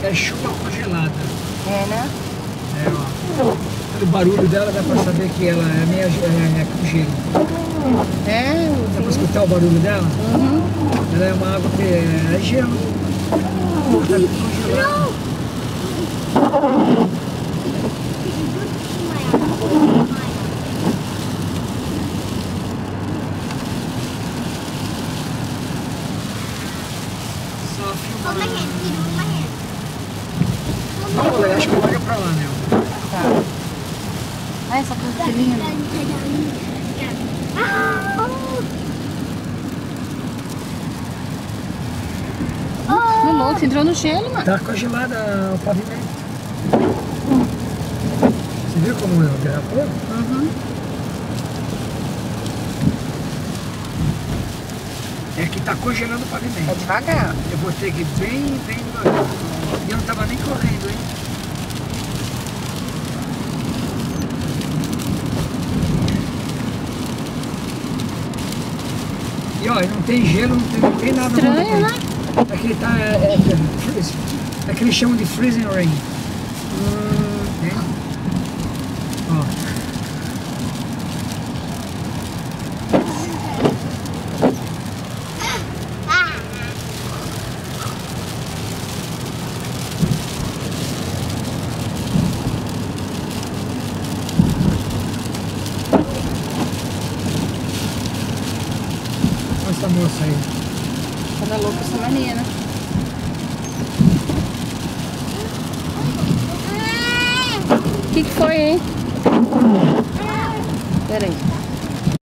É chuva congelada. É, né? É, ó. Pelo barulho dela dá pra saber que ela é meio com gelo. É, Dá pra escutar o barulho dela? Uhum. Ela é uma água que é gelo. Tá congelada. Só filmando. Olha, acho que olha pra lá, né? Tá. Olha essa coisa que linda. Ô, louco, você entrou no gelo, mano. Tá congelada o pavimento. Você viu como é o derrapou? Uhum. É que tá congelando o pavimento. É devagar. Eu vou ter que ir bem devagar. E eu não tava nem correndo, hein? E ó, não tem gelo, não tem nada. Estranho, né? Aqui tá, é que eles chamam de freezing rain. Né? Ó. Olha essa moça aí. Cada louca essa mania, né? O que foi, hein? Pera aí.